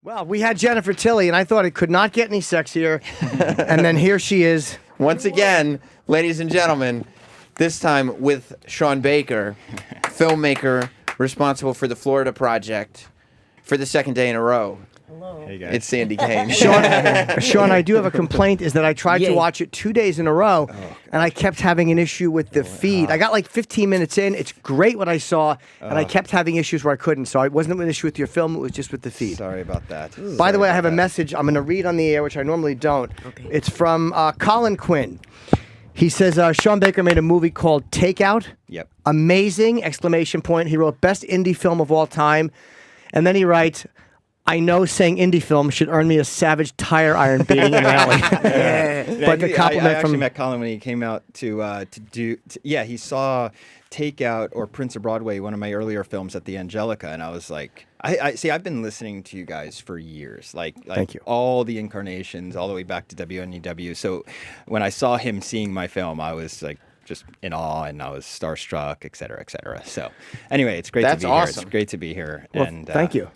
Well, we had Jennifer Tilly, and I thought it could not get any sexier. And then here she is. Once again, ladies and gentlemen, this time with Sean Baker, filmmaker responsible for the Florida Project for the second day in a row. Hello. Hey guys. It's Sandy Kane. Sean, I do have a complaint, is that I tried to watch it 2 days in a row, and I kept having an issue with the feed. I got like 15 minutes in. It's great what I saw, and I kept having issues where I couldn't. So it wasn't an issue with your film. It was just with the feed. Sorry about that. By the way, I have a message I'm going to read on the air, which I normally don't. Okay. It's from Colin Quinn. He says, Sean Baker made a movie called Takeout. Yep. Amazing, exclamation point. He wrote best indie film of all time. And then he writes, I know saying indie film should earn me a savage tire iron beating in the alley. But the compliment I actually from... met Colin when he came out to do. He saw Takeout or Prince of Broadway, one of my earlier films at the Angelica, and I was like, I see. I've been listening to you guys for years, like Thank you. all the incarnations, all the way back to WNEW. So when I saw him seeing my film, I was like just in awe, and I was starstruck, et cetera, et cetera. So anyway, it's great That's to be here. awesome. It's great to be here. Well, and thank you.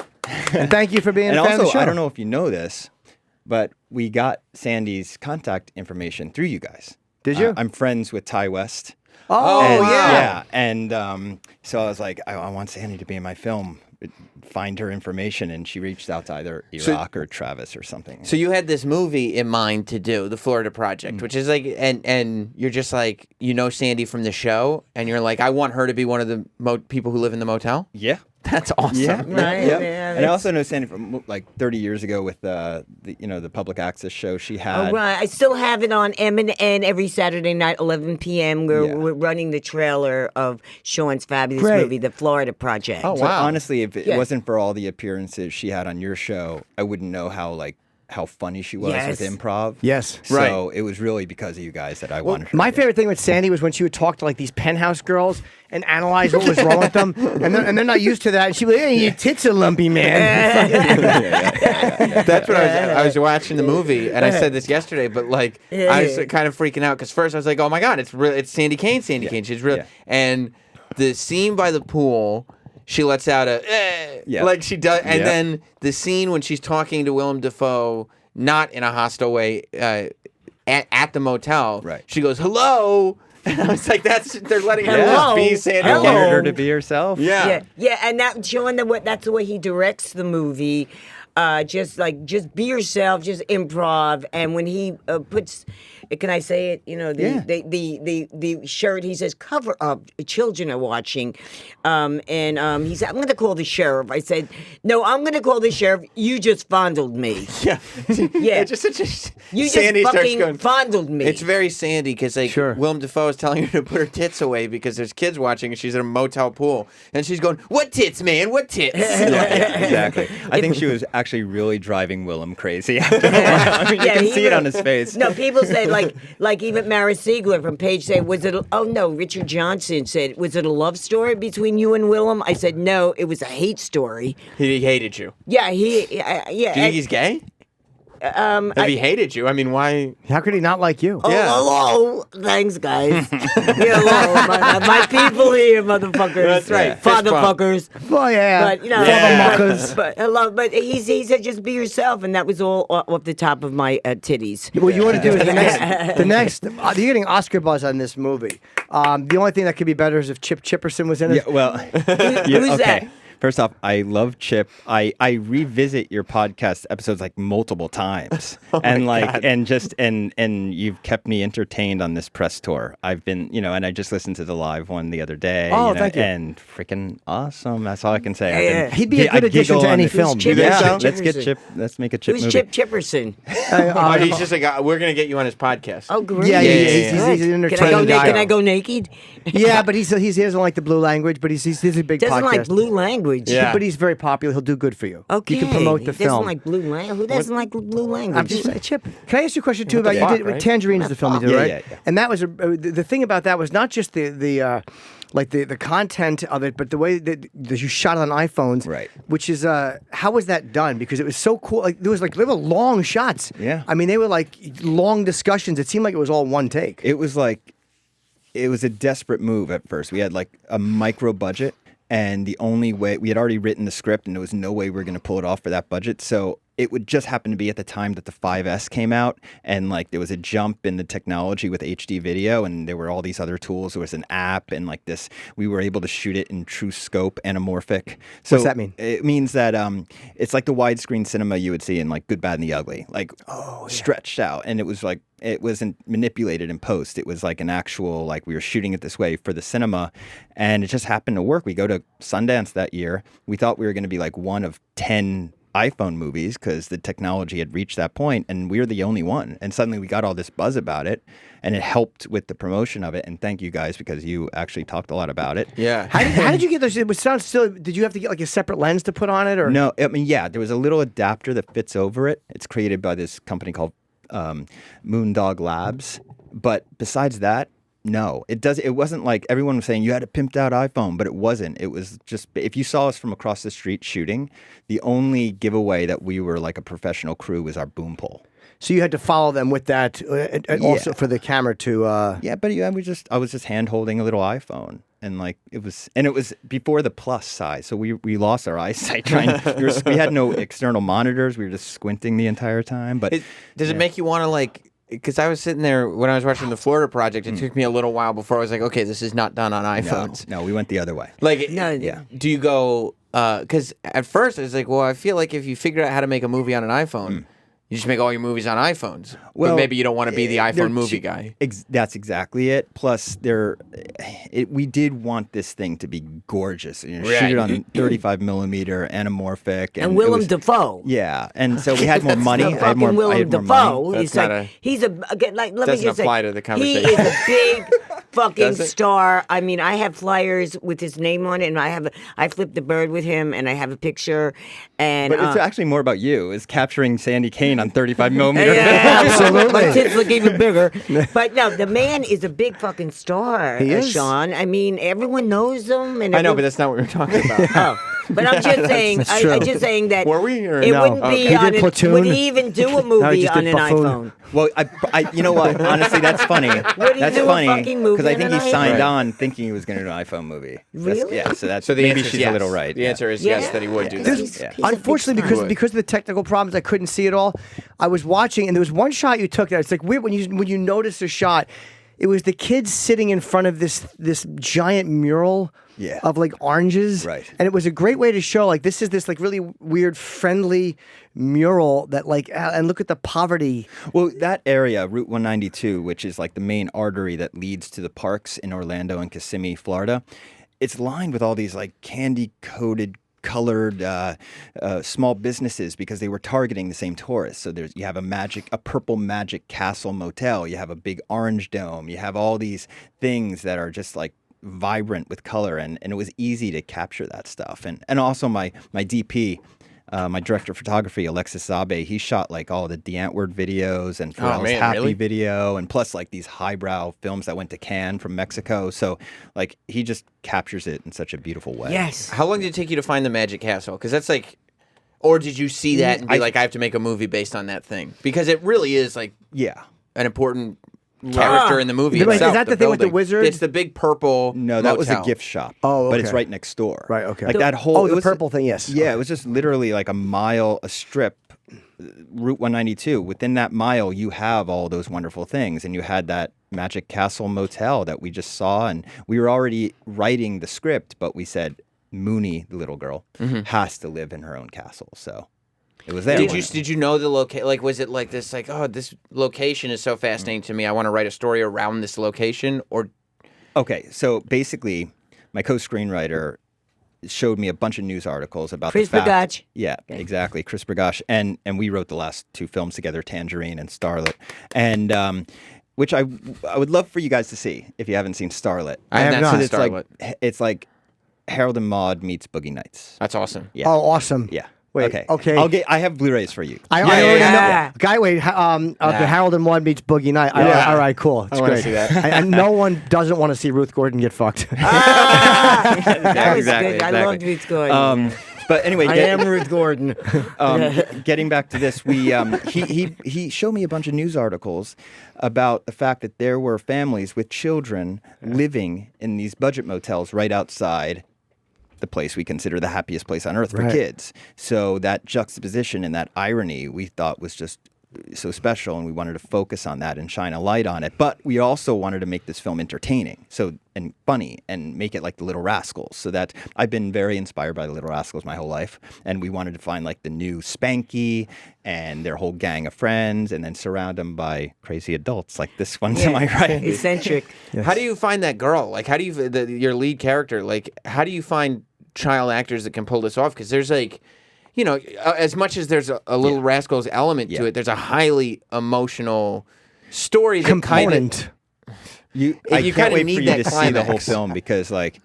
And thank you for being And a fan of the also, show. I don't know if you know this, but we got Sandy's contact information through you guys. Did you? I'm friends with Ty West. Oh, And, yeah. And so I was like, I want Sandy to be in my film. Find her information, and she reached out to either Iraq or Travis or something. So you had this movie in mind to do, the Florida Project, which is like, and you're just like, you know Sandy from the show, and you're like, I want her to be one of the people who live in the motel? Yeah. That's awesome. Yeah, Right, yeah. yeah, And I also know Sandy from like 30 years ago with the public access show she had. Oh, right. I still have it on M&N every Saturday night, 11 p.m. We're running the trailer of Sean's fabulous Great. movie, The Florida Project. Oh, So wow. honestly, if it Yeah. wasn't for all the appearances she had on your show, I wouldn't know how funny she was Yes. with improv. Yes. So it was really because of you guys that I wanted her. My to favorite thing with Sandy was when she would talk to like these penthouse girls and analyze what was wrong with them, and they're not used to that. And she'd be like, "Hey, your tits are lumpy, man." That's what I was watching the movie, and I said this yesterday, but like I was kind of freaking out because first I was like, "Oh my god, it's Sandy Kane, Sandy Kane." She's real, and the scene by the pool, she lets out a like she does, and then the scene when she's talking to Willem Dafoe, not in a hostile way, at the motel, Right. She goes, "Hello." And I was like, they're letting her Hello. just be Sandy Hello. Kane. Wanted her to be herself. Yeah, and that Sean, that's the way he directs the movie. Just be yourself, just improv. And when he puts, can I say it? You know, the shirt. He says, "Cover up, children are watching," and he said, "I'm going to call the sheriff." I said, "No, I'm going to call the sheriff. You just fondled me." Yeah, Yeah. It's just such a. You Sandy just starts fucking going. fondled me. It's very Sandy because like Sure. Willem Dafoe is telling her to put her tits away because there's kids watching and she's at a motel pool and she's going, "What tits, man? What tits?" Yeah, exactly. I think she was actually really driving Willem crazy after a while. I mean, you can he see it was- on his face. No, people say like even Mara Siegler from Page said, "Was it?" Oh no, Richard Johnson said, "Was it a love story between you and Willem?" I said, "No, it was a hate story." He hated you. Yeah, yeah. Do you think he's gay? If he hated you, I mean, why? How could he not like you? Oh, Yeah. hello. Thanks, guys. Hello, my people here, motherfuckers. That's right. Fatherfuckers. Well, yeah. But, you know, Fathermuckers. but hello. But he said, just be yourself. And that was all off the top of my titties. What you want to do is the next. You're getting Oscar buzz on this movie. The only thing that could be better is if Chip Chipperson was in it. Yeah, well, Who's okay. that? First off, I love Chip. I revisit your podcast episodes like multiple times, and you've kept me entertained on this press tour. I've been, and I just listened to the live one the other day. Oh, thank you. And freaking awesome. That's all I can say. Yeah. He'd be a good I addition giggle to on any this. film. Chip You think Chipperson. so? Let's get Chip. Let's make a Chip Who's movie. Chip Chipperson? He's just like, we're gonna get you on his podcast. Oh, great. Yeah, yeah. he's an Can I go entertaining guy. Can I go naked? Yeah, but he doesn't like the blue language, but he's a big Doesn't podcast. like blue language. Yeah. But he's very popular. He'll do good for you. Okay. You can promote the He doesn't film. like blue language. Who doesn't like blue language? I'm just Chip. Can I ask you a question too What the about you fuck, did right? Tangerine is the film you did, Yeah, right? yeah. And that was the thing about that was not just the content of it, but the way that you shot it on iPhones, Right. Which is how was that done? Because it was so cool. Like they were long shots. Yeah. I mean, they were like long discussions. It seemed like it was all one take. It was a desperate move at first. We had like a micro budget, and the only way we had already written the script, and there was no way we were going to pull it off for that budget. So it would just happen to be at the time that the 5S came out, and like there was a jump in the technology with HD video, and there were all these other tools. There was an app, and like this, we were able to shoot it in true scope, anamorphic. So What's that mean? It means that it's like the widescreen cinema you would see in like Good, Bad, and the Ugly, like stretched out, and it was like it wasn't manipulated in post. It was like an actual like we were shooting it this way for the cinema, and it just happened to work. We go to Sundance that year. We thought we were going to be like one of 10 iPhone movies because the technology had reached that point, and we were the only one. And suddenly we got all this buzz about it, and it helped with the promotion of it. And thank you guys, because you actually talked a lot about it. Yeah. How did you get those? It sounds silly. Did you have to get like a separate lens to put on it, or No, I mean, yeah, there was a little adapter that fits over it. It's created by this company called Moondog Labs. But besides that, no, it does. It wasn't like everyone was saying you had a pimped out iPhone, but it wasn't. It was just, if you saw us from across the street shooting, the only giveaway that we were like a professional crew was our boom pole. So you had to follow them with that, and also for the camera to. Yeah, but I was just hand holding a little iPhone, and like it was before the plus size, so we lost our eyesight trying. We had no external monitors. We were just squinting the entire time. But Does it make you want to like? Because I was sitting there when I was watching the Florida Project, it took me a little while before I was like, okay, this is not done on iPhones. No, we went the other way. Like, No, do you go? Because at first I was like, well, I feel like if you figure out how to make a movie on an iPhone, you just make all your movies on iPhones. Well, but maybe you don't want to be the iPhone movie guy. That's exactly it. Plus, we did want this thing to be gorgeous. Shoot it on 35 millimeter, anamorphic, and Willem Dafoe. Yeah, and so we had more money. No, I had more Willem Dafoe. Money. He's like he's a again, like let me doesn't just say, apply to the conversation. he is a big fucking Does it? star. I mean, I have flyers with his name on it, and I flipped the bird with him, and I have a picture. And But it's actually more about you. Is capturing Sandy Kane on 35 millimeter. yeah, absolutely. My tits look even bigger. But no, the man is a big fucking star. He is. Sean. I mean, everyone knows him. And I know, but that's not what we were talking about. But I'm just saying, That's I'm true. just saying that Were we, or- it No. wouldn't be He on did Platoon. would he even do a No, he movie just on did an Buffoon. iPhone? Well, you know what? Honestly, that's funny. Would he That's do a funny fucking movie I on think an he signed iPhone? on thinking he was going to do an iPhone movie. Really? Yeah. So that's So the maybe answer is she's yes. a little right. The answer is Yeah. yes, that he would do that. He's- Yeah. he's a big Unfortunately, star. because of the technical problems, I couldn't see it all. I was watching, and there was one shot you took that it's like weird when you notice a shot. It was the kids sitting in front of this giant mural Yeah. of like oranges, Right. And it was a great way to show like this is this like really weird friendly mural that like and look at the poverty. Well, that area, Route 192, which is like the main artery that leads to the parks in Orlando and Kissimmee, Florida, it's lined with all these like candy-coated, colored small businesses because they were targeting the same tourists. So you have a purple magic castle motel. You have a big orange dome. You have all these things that are just like vibrant with color, and it was easy to capture that stuff. And also my DP. My director of photography, Alexis Zabe, he shot like all the DeAntwoord videos and Pharrell's Happy really? video, and plus like these highbrow films that went to Cannes from Mexico. So like he just captures it in such a beautiful way. Yes. How long did it take you to find the Magic Castle? Because that's like, or did you see that and be like, I have to make a movie based on that thing? Because it really is like Yeah. an important character in the movie Wait, is itself. that the thing with the building. wizard? It's the big purple. No, that was a motel. gift shop. Oh, But it's okay. right next door. Right, okay. Like that whole. the it was- purple thing, yes. Yeah, it was just literally like a strip, Route 192. Within that mile, you have all those wonderful things, and you had that Magic Castle Motel that we just saw, and we were already writing the script, but we said Mooney, the little girl, has to live in her own castle, so. It was there. Did you know the location? Like, was it like this? Like, oh, this location is so fascinating to me. I want to write a story around this location. Or Okay, so basically, my co-screenwriter showed me a bunch of news articles about Chris the fact. Bergosh. Yeah, exactly, Chris Bergosh, and we wrote the last two films together, Tangerine and Starlet, and which I would love for you guys to see if you haven't seen Starlet. I have not seen It's Starlet. it's like Harold and Maude meets Boogie Nights. That's awesome. Yeah. Oh, awesome. Yeah. Wait, Okay. okay. I have Blu-rays for you. I Yeah, already yeah. know. Guy, wait. Okay, Harold and Maude meets Boogie Night. All right, cool. It's wanna great. see that. And no one doesn't want to see Ruth Gordon get fucked. That was Exactly, good. I exactly. loved Ruth Gordon. But anyway, I am Ruth Gordon. getting back to this, he showed me a bunch of news articles about the fact that there were families with children living in these budget motels right outside the place we consider the happiest place on earth for kids. So that juxtaposition and that irony we thought was just so special, and we wanted to focus on that and shine a light on it. But we also wanted to make this film entertaining, and funny, and make it like The Little Rascals. So that I've been very inspired by The Little Rascals my whole life, and we wanted to find like the new Spanky and their whole gang of friends, and then surround them by crazy adults like this one. Am I right? Eccentric. Yes. How do you find that girl? Like, how do you your lead character? Like, how do you find child actors that can pull this off? Because there's like, you know, as much as there's a Little Rascals element to it, there's a highly emotional story that component. You kind can't of wait need for you that to see the whole climax. film, because like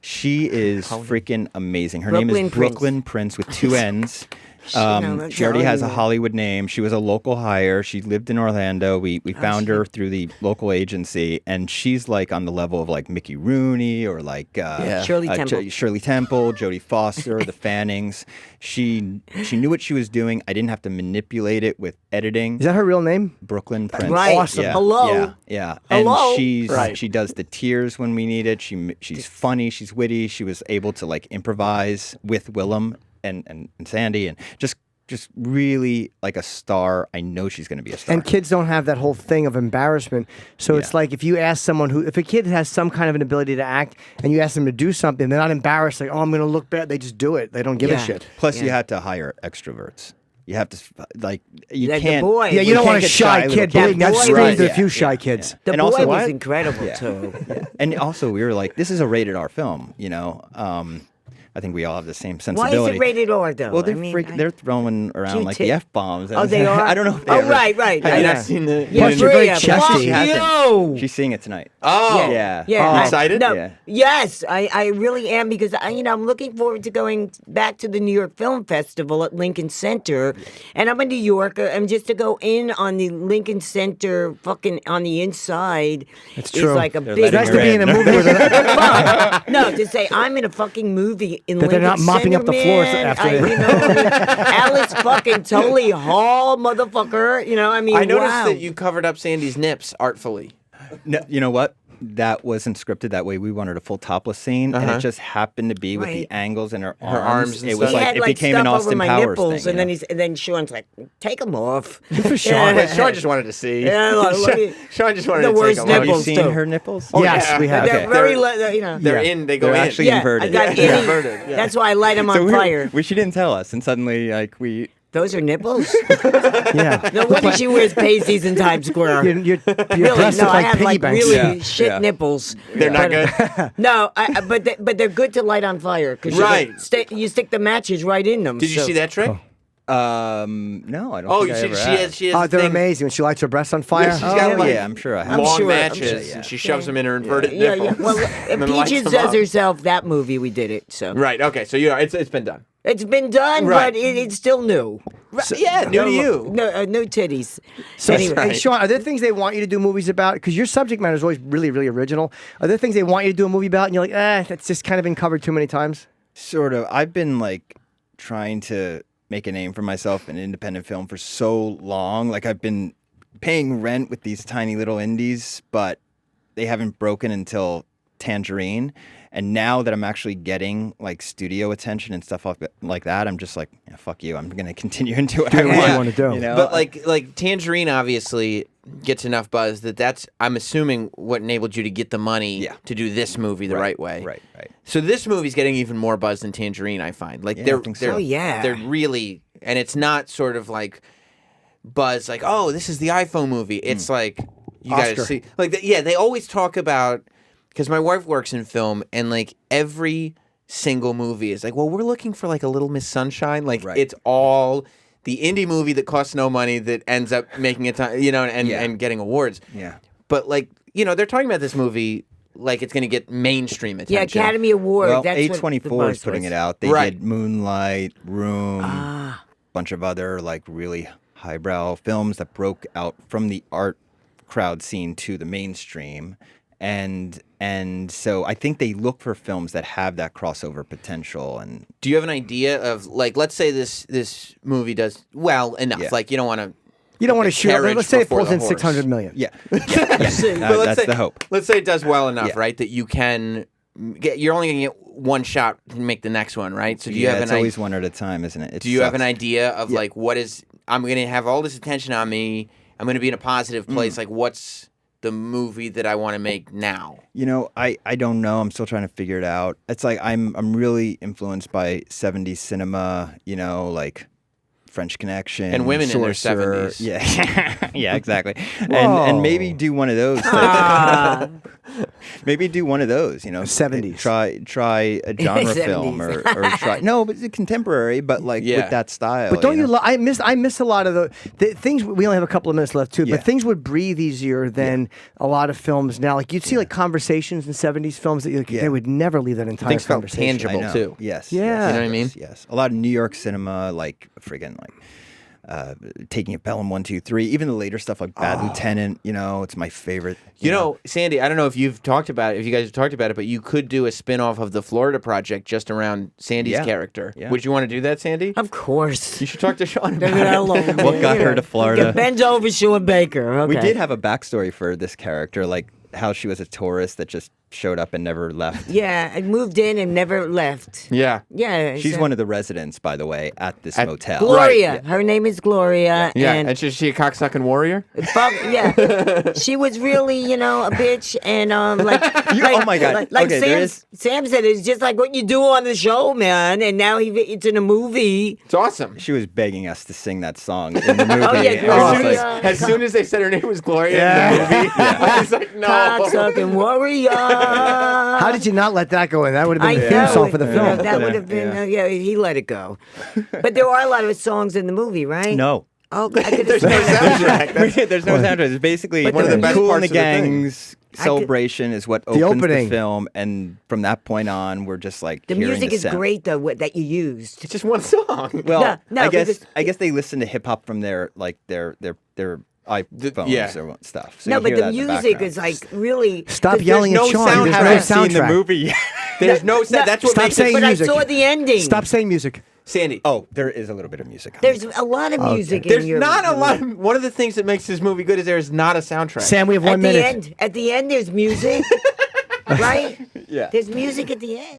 she is freaking amazing. Her name Brooklyn is Prince. Brooklyn Prince with 2 N's. I'm She already has a telling you. Hollywood name. She was a local hire. She lived in Orlando. We found her through the local agency, and she's like on the level of like Mickey Rooney or like Shirley Temple. Shirley Temple, Jodie Foster, the Fannings. She knew what she was doing. I didn't have to manipulate it with editing. Is that her real name? Brooklyn Prince. Right. Awesome. Yeah, Hello. Yeah. Hello. And she does the tears when we need it. She's funny. She's witty. She was able to like improvise with Willem and Sandy, and just really like a star. I know she's going to be a star. And kids don't have that whole thing of embarrassment. So it's like if you ask someone if a kid has some kind of an ability to act and you ask them to do something, they're not embarrassed, like, oh, I'm going to look bad. They just do it. They don't give a shit. Plus, you have to hire extroverts. You have to like you Like the can't. boy. Yeah, you We don't want a get shy little kid. kids. Believe me, I've Boy screamed was- at a few Yeah, shy yeah. kids. The And boy also- was What? incredible Yeah. too. And also, we were like, this is a rated R film. You know, I think we all have the same Why sensibility. is it rated R though? Well, they're I mean, they're throwing around like the Q-tip. F bombs. Oh, they are. I don't know if they Oh, ever- right. Have you Yeah. not seen the? Yeah, Plus, you're very Bria, chesty. fuck She you. She's seeing it tonight. Oh, Yeah. Yeah, You excited? No, Yeah. yes, I really am, because I'm looking forward to going back to the New York Film Festival at Lincoln Center, and I'm in New York, and just to go in on the Lincoln Center, fucking on the inside, That's is true. like a They're big. It's nice to Letting be her in a in. movie with Fuck. No, to say I'm in a fucking movie in That they're Lincoln not mopping Center, up the floors man. after I, they- you know, Alice fucking Tully Hall, motherfucker. You know, I mean, I noticed wow. that you covered up Sandy's nips artfully. No, you know what? That wasn't scripted that way. We wanted a full topless scene, and it just happened to be with the Right. angles in her arms. arms and It stuff. was He like had it like became stuff an Austin over my Powers nipples, thing. and then you know? then Sean's like, take them off. for Sean. But Sean just wanted to see. Yeah, look, Sean just wanted the to take worst a look. Have you nipples, seen too. her nipples? Yes, yeah. we have. They're Okay. very, They're They're in. They go They're in. actually yeah, inverted. I got Yeah. any- Inverted, yeah. That's why I light them on So fire. she didn't tell us, and suddenly like we. Those are nipples. Yeah. No wonder she wears pasties in Times Square. Your Really? breasts No, look I like have piggy like banks. really Yeah. shit Yeah. nipples. They're not But, good. No, but they're good to light on fire because Right. you stick the matches right in them. Did you see that trick? No, I don't. Oh, think I ever she have. has. She has. Oh, a they're thing. amazing. When she lights her breasts on fire. Yeah, she's got Oh, like yeah, I'm sure I have. I'm long sure- I'm matches, sure, and she shoves them in her inverted Yeah, yeah. nipples. Well, and then lights Peaches them does up. herself that movie. We did it. So Right. Okay. So it's been done. it's been done, Right. but it's still new. Yeah. New to you. No titties. So, Anyway. hey, Sean, are there things they want you to do movies about? Because your subject matter is always really, really original. Are there things they want you to do a movie about, and you're like, that's just kind of been covered too many times? Sort of. I've been like trying to make a name for myself in independent film for so long. Like I've been paying rent with these tiny little indies, but they haven't broken until Tangerine. And now that I'm actually getting like studio attention and stuff like that, I'm just like, yeah, fuck you. I'm going to continue into what I what you want. wanna do. You know? But like Tangerine obviously gets enough buzz that's I'm assuming what enabled you to get the money Yeah. to do this movie the right way. Right. So this movie's getting even more buzz than Tangerine, I find. Like Yeah, they're I think so. they're Oh, yeah. they're really, and it's not sort of like buzz like, oh, this is the iPhone movie. It's like you got to Oscar. see like they always talk about, because my wife works in film, and like every single movie is like, well, we're looking for like a Little Miss Sunshine. Like Right. it's all the indie movie that costs no money that ends up making it, and Yeah. and getting awards. Yeah. But like, they're talking about this movie like it's going to get mainstream attention. Yeah, Academy Award. Well, that's what the A24 is buzz putting was. it out. They Right. did Moonlight, Room, Ah. bunch of other like really highbrow films that broke out from the art crowd scene to the mainstream. And so I think they look for films that have that crossover potential. And Do you have an idea of like, let's say this movie does well enough. Yeah. Like you don't want to. You don't want to The shoot. carriage Let's say it before pulls the in horse. 600 million. yeah, But let's that's say, the hope. Let's say it does well enough, Yeah. right? That you can you're only gonna get one shot to make the next one, right? So do you have it's always one at a time, isn't it? do you have an idea of like what is? I'm gonna have all this attention on me. I'm gonna be in a positive place. Like, what's the movie that I want to make now? You know, I don't know. I'm still trying to figure it out. It's like I'm really influenced by 70s cinema, you know, like French Connection. And women in their Sorcerer. 70s. Yeah. Yeah, exactly. And maybe do one of those. Maybe do one of those, you know. 70s. Try a genre film or try. No, but it's contemporary, but like with that style. But don't you? know? I miss a lot of the things. We only have a couple of minutes left too. Yeah. But things would breathe easier than a lot of films now. Like you'd see like conversations in '70s films that they would never leave that entire Things felt conversation. tangible. I know. too. Yes. Yeah. Yes, You know what I mean? Yes. A lot of New York cinema, like friggin' like Taking It Pelham 1, 2, 3. Even the later stuff like Bad Lieutenant. You know, it's my favorite. You know, Sandy, I don't know if you guys have talked about it, but you could do a spin-off of the Florida Project just around Sandy's character. Yeah. Would you want to do that, Sandy? Of course. You should talk to Sean about it. What got her to Florida? Bend over, Sean Baker. Okay. We did have a backstory for this character, like how she was a tourist that just showed up and never left. Yeah, I moved in and never left. Yeah. Yeah. She's one of the residents, by the way, at this motel. Gloria. Right. Her name is Gloria. Yeah, And and is she a cocksucking warrior? yeah, she was really, a bitch, and oh my God. like Okay, Sam said, it's just like what you do on the show, man. And now it's in a movie. It's awesome. She was begging us to sing that song in the movie. Oh, yeah, And I was Gloria. like, As soon as they said her name was Gloria in the movie, I was like, no. Cocksucking warrior. How did you not let that go in? That would have I been the theme know. song for the film. That would have been. He let it go. But there are a lot of songs in the movie, right? no. Oh, I could There's no soundtrack. There's no soundtrack. It's basically One of the best Cool parts and the of the thing. Gang's celebration is what opens opening. the film, and from that point on, we're just like The hearing music the is sound. great though that you used. It's just one song. Well, No, I guess because- they listen to hip hop from their iPhones or stuff. So No, you but hear the that in music background. is like really. Stop 'cause yelling at no Sean. sound. There's Haven't no seen seen the soundtrack. movie yet. There's no sound. That's what Stop makes saying it. But music. I saw the ending. Stop saying music. Sandy. Oh, there is a little bit of music. There's a lot of music in There's your not a lot. One of the things that makes this movie good is there is not a soundtrack. Sam, we have 1 minute. At the end, there's music, right? Yeah. There's music at the end.